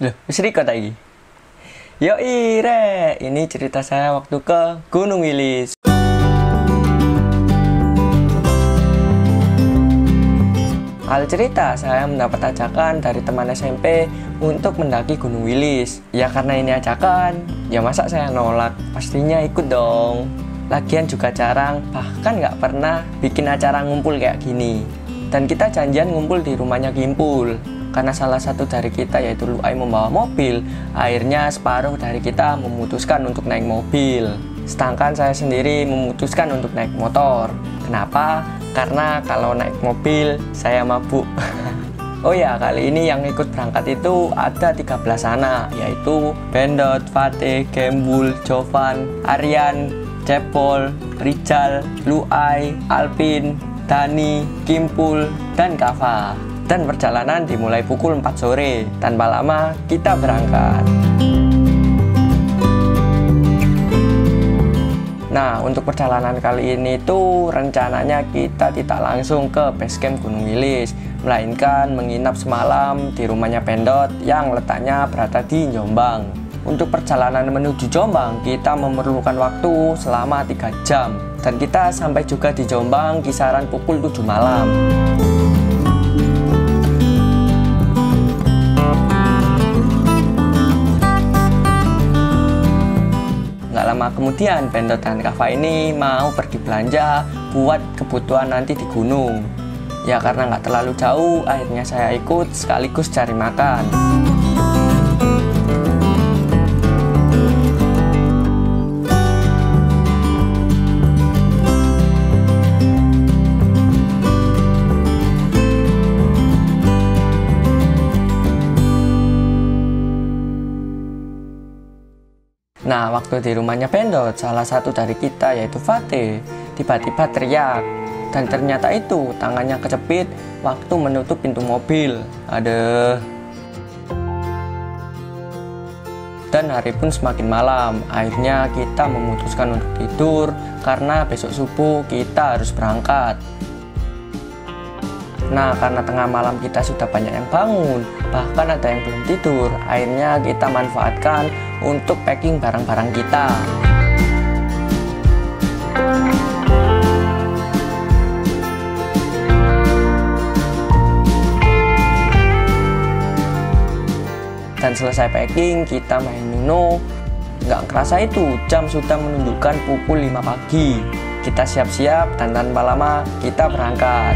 Loh, wis record lagi. Yo ire, ini cerita saya waktu ke Gunung Wilis. Hal cerita, saya mendapat ajakan dari teman SMP untuk mendaki Gunung Wilis. Ya karena ini ajakan, ya masa saya nolak? Pastinya ikut dong. Lagian juga jarang, bahkan nggak pernah bikin acara ngumpul kayak gini. Dan kita janjian ngumpul di rumahnya Gimpul. Karena salah satu dari kita yaitu Luai membawa mobil, akhirnya separuh dari kita memutuskan untuk naik mobil. Sedangkan saya sendiri memutuskan untuk naik motor. Kenapa? Karena kalau naik mobil saya mabuk. Oh ya, kali ini yang ikut berangkat itu ada 13 anak, yaitu Bendot, Fatih, Gembul, Jovan, Aryan, Cepol, Rijal, Luai, Alpin, Dani, Kimpul, dan Kava. Dan perjalanan dimulai pukul 4 sore. Tanpa lama kita berangkat. Nah, untuk perjalanan kali ini tuh rencananya kita tidak langsung ke base camp Gunung Wilis, melainkan menginap semalam di rumahnya Bendot yang letaknya berada di Jombang. Untuk perjalanan menuju Jombang kita memerlukan waktu selama 3 jam. Dan kita sampai juga di Jombang kisaran pukul 7 malam. Nggak lama kemudian Bendot dan Kava ini mau pergi belanja buat kebutuhan nanti di gunung. Ya karena nggak terlalu jauh, akhirnya saya ikut sekaligus cari makan. Nah, waktu di rumahnya Bendot, salah satu dari kita yaitu Fatih tiba-tiba teriak. Dan ternyata itu tangannya kecepit waktu menutup pintu mobil. Aduh. Dan hari pun semakin malam. Akhirnya kita memutuskan untuk tidur karena besok subuh kita harus berangkat. Nah, karena tengah malam kita sudah banyak yang bangun, bahkan ada yang belum tidur, akhirnya kita manfaatkan untuk packing barang-barang kita. Dan selesai packing, kita main Uno. Nggak kerasa itu, jam sudah menunjukkan pukul 5 pagi. Kita siap-siap dan tanpa lama kita berangkat.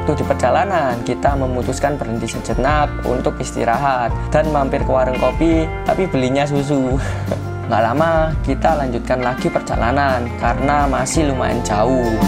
Waktu di perjalanan, kita memutuskan berhenti sejenak untuk istirahat dan mampir ke warung kopi, tapi belinya susu. Nggak lama, kita lanjutkan lagi perjalanan karena masih lumayan jauh.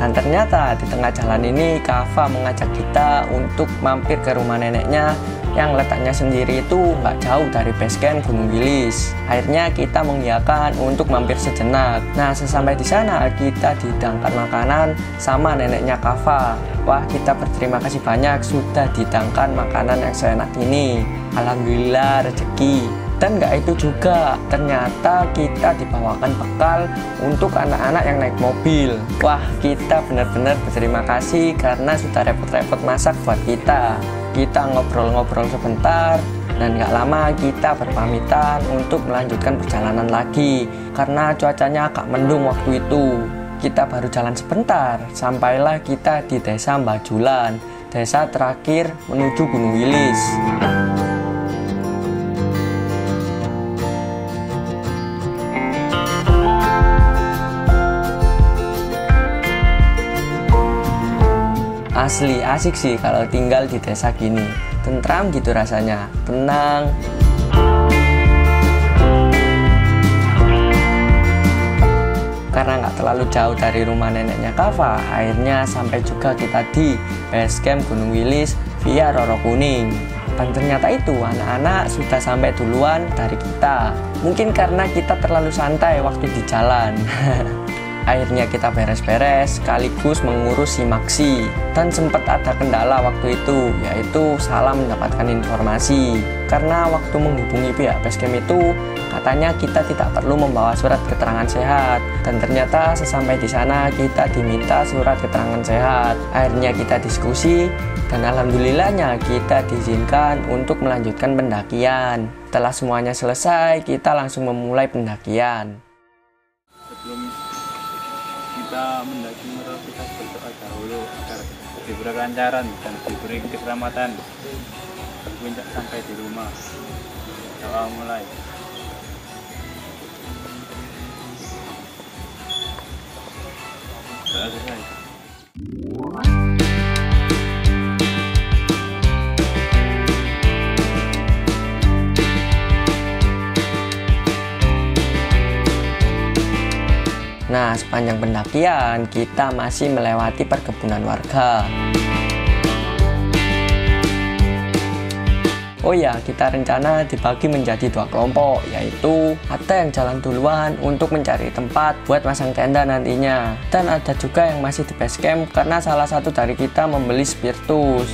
Dan ternyata di tengah jalan ini Kava mengajak kita untuk mampir ke rumah neneknya yang letaknya sendiri itu nggak jauh dari base camp Gunung Wilis. Akhirnya kita mengiyakan untuk mampir sejenak. Nah, sesampai di sana kita dihidangkan makanan sama neneknya Kava. Wah, kita berterima kasih banyak sudah dihidangkan makanan yang seenak ini. Alhamdulillah rezeki. Dan nggak itu juga, ternyata kita dibawakan bekal untuk anak-anak yang naik mobil. Wah, kita benar-benar berterima kasih karena sudah repot-repot masak buat kita. Kita ngobrol-ngobrol sebentar, dan nggak lama kita berpamitan untuk melanjutkan perjalanan lagi. Karena cuacanya agak mendung waktu itu. Kita baru jalan sebentar, sampailah kita di desa Bajulan, desa terakhir menuju Gunung Wilis. Asli asik sih kalau tinggal di desa gini, tentram gitu rasanya, tenang. Karena nggak terlalu jauh dari rumah neneknya Kava, akhirnya sampai juga kita di base camp Gunung Wilis via Roro Kuning. Dan ternyata itu anak-anak sudah sampai duluan dari kita. Mungkin karena kita terlalu santai waktu di jalan. Akhirnya kita beres-beres sekaligus mengurus simaksi. Dan sempat ada kendala waktu itu, yaitu salah mendapatkan informasi. Karena waktu menghubungi pihak Basecamp itu, katanya kita tidak perlu membawa surat keterangan sehat. Dan ternyata sesampai di sana kita diminta surat keterangan sehat. Akhirnya kita diskusi, dan alhamdulillahnya kita diizinkan untuk melanjutkan pendakian. Setelah semuanya selesai, kita langsung memulai pendakian. Sebelum kita mendaki Merapi, kita berdoa dahulu agar diberi kelancaran dan diberi keselamatan puncak sampai di rumah. Doa mulai. Doa selesai. Nah, sepanjang pendakian kita masih melewati perkebunan warga. Oh ya, kita rencana dibagi menjadi 2 kelompok, yaitu ada yang jalan duluan untuk mencari tempat buat masang tenda nantinya. Dan ada juga yang masih di base camp karena salah satu dari kita membeli spiritus.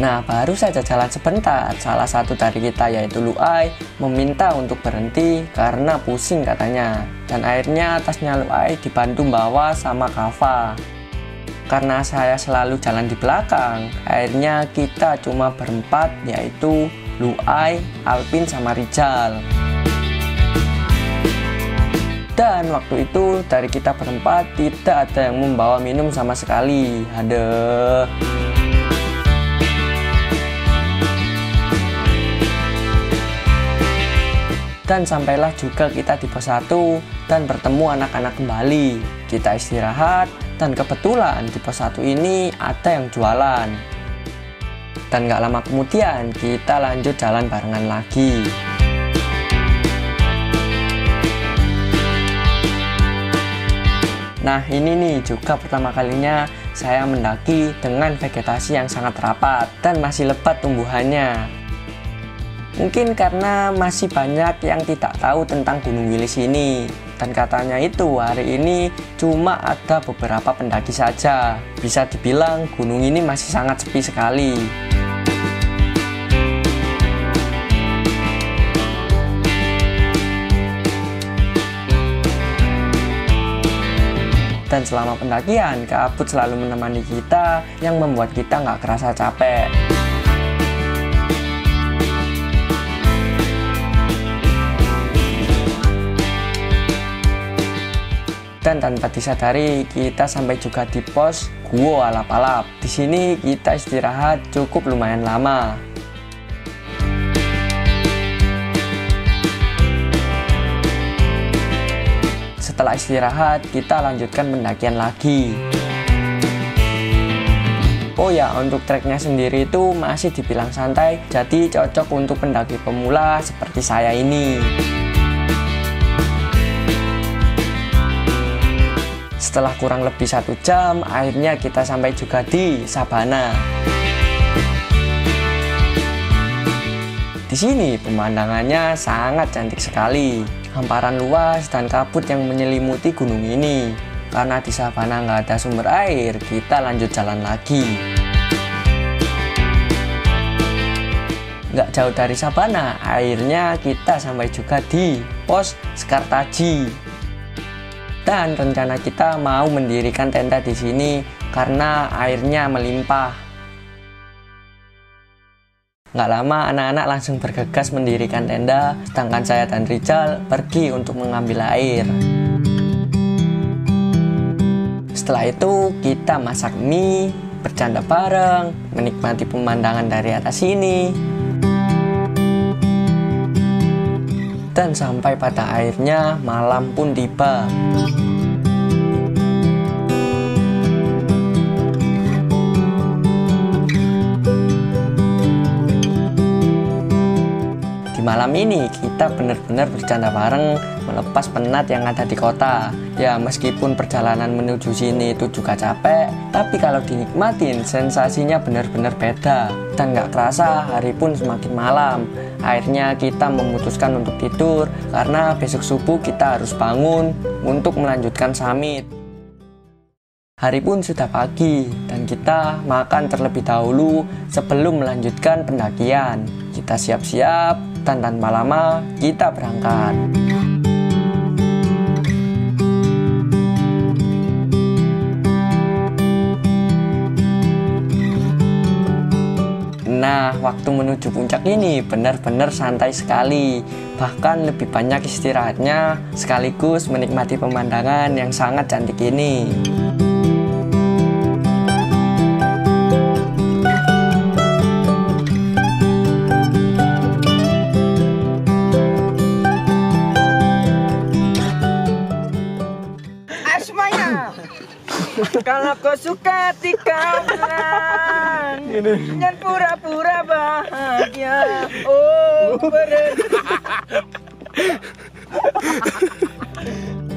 Nah, baru saja jalan sebentar, salah satu dari kita yaitu Luai meminta untuk berhenti karena pusing katanya. Dan akhirnya tasnya Luai dibantu bawa sama Kava. Karena saya selalu jalan di belakang, akhirnya kita cuma berempat, yaitu Luai, Alvin, sama Rizal. Dan waktu itu dari kita berempat tidak ada yang membawa minum sama sekali. Aduh. Dan sampailah juga kita di pos 1 dan bertemu anak-anak kembali. Kita istirahat dan kebetulan di pos 1 ini ada yang jualan. Dan gak lama kemudian kita lanjut jalan barengan lagi. Nah, ini nih juga pertama kalinya saya mendaki dengan vegetasi yang sangat rapat dan masih lebat tumbuhannya. Mungkin karena masih banyak yang tidak tahu tentang Gunung Wilis ini. Dan katanya itu hari ini cuma ada beberapa pendaki saja. Bisa dibilang gunung ini masih sangat sepi sekali. Dan selama pendakian, kabut selalu menemani kita yang membuat kita nggak kerasa capek. Dan tanpa disadari kita sampai juga di pos Gua Alap-Alap. Di sini kita istirahat cukup lumayan lama. Setelah istirahat kita lanjutkan pendakian lagi. Oh ya, untuk treknya sendiri itu masih dibilang santai, jadi cocok untuk pendaki pemula seperti saya ini. Setelah kurang lebih 1 jam, akhirnya kita sampai juga di Sabana. Di sini pemandangannya sangat cantik sekali. Hamparan luas dan kabut yang menyelimuti gunung ini. Karena di Sabana nggak ada sumber air, kita lanjut jalan lagi. Nggak jauh dari Sabana, akhirnya kita sampai juga di pos Sekartaji. Dan rencana kita mau mendirikan tenda di sini karena airnya melimpah. Nggak lama anak-anak langsung bergegas mendirikan tenda, sedangkan saya dan Rizal pergi untuk mengambil air. Setelah itu kita masak mie, bercanda bareng, menikmati pemandangan dari atas sini. Dan sampai pada akhirnya malam pun tiba. Di malam ini kita benar-benar bercanda bareng melepas penat yang ada di kota. Ya meskipun perjalanan menuju sini itu juga capek, tapi kalau dinikmatin sensasinya benar-benar beda. Dan gak kerasa hari pun semakin malam. Akhirnya kita memutuskan untuk tidur karena besok subuh kita harus bangun untuk melanjutkan summit. Hari pun sudah pagi dan kita makan terlebih dahulu sebelum melanjutkan pendakian. Kita siap-siap dan tanpa lama kita berangkat. Nah, waktu menuju puncak ini benar-benar santai sekali. Bahkan lebih banyak istirahatnya sekaligus menikmati pemandangan yang sangat cantik ini. Kalau kau suka tikam jangan pura-pura bahagia. Oh,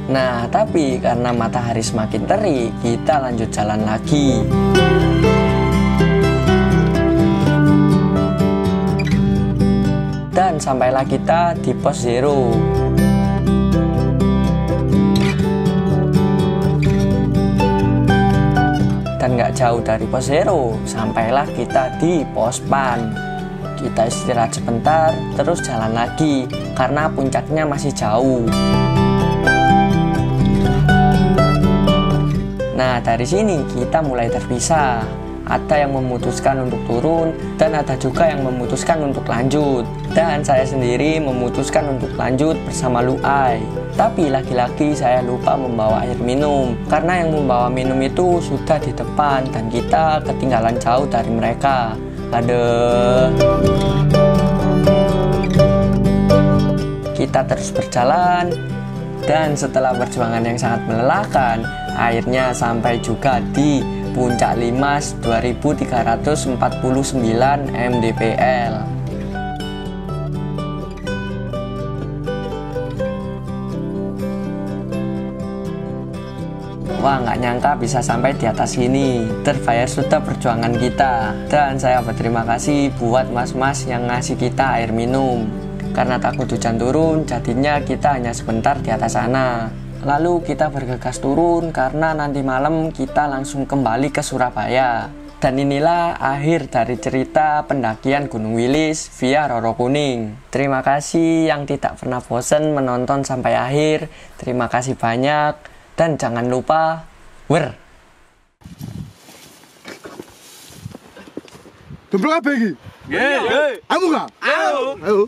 Nah, tapi karena matahari semakin terik, kita lanjut jalan lagi. Dan sampailah kita di pos 0. Dan gak jauh dari pos 0, sampailah kita di pos PAN. Kita istirahat sebentar, terus jalan lagi, karena puncaknya masih jauh. Nah, dari sini kita mulai terpisah. Ada yang memutuskan untuk turun, dan ada juga yang memutuskan untuk lanjut. Dan saya sendiri memutuskan untuk lanjut bersama Luai. Tapi lagi-lagi saya lupa membawa air minum, karena yang membawa minum itu sudah di depan, dan kita ketinggalan jauh dari mereka. Aduh. Kita terus berjalan, dan setelah perjuangan yang sangat melelahkan, akhirnya sampai juga di Puncak Limas 2349 mdpl. Wah, nggak nyangka bisa sampai di atas sini. Terbayar sudah perjuangan kita. Dan saya berterima kasih buat mas-mas yang ngasih kita air minum. Karena takut hujan turun, jadinya kita hanya sebentar di atas sana. Lalu kita bergegas turun karena nanti malam kita langsung kembali ke Surabaya. Dan inilah akhir dari cerita pendakian Gunung Wilis via Roro Kuning. Terima kasih yang tidak pernah bosan menonton sampai akhir. Terima kasih banyak. Dan jangan lupa, Gemblok apa iki? Nggih. Ayo. Ayo.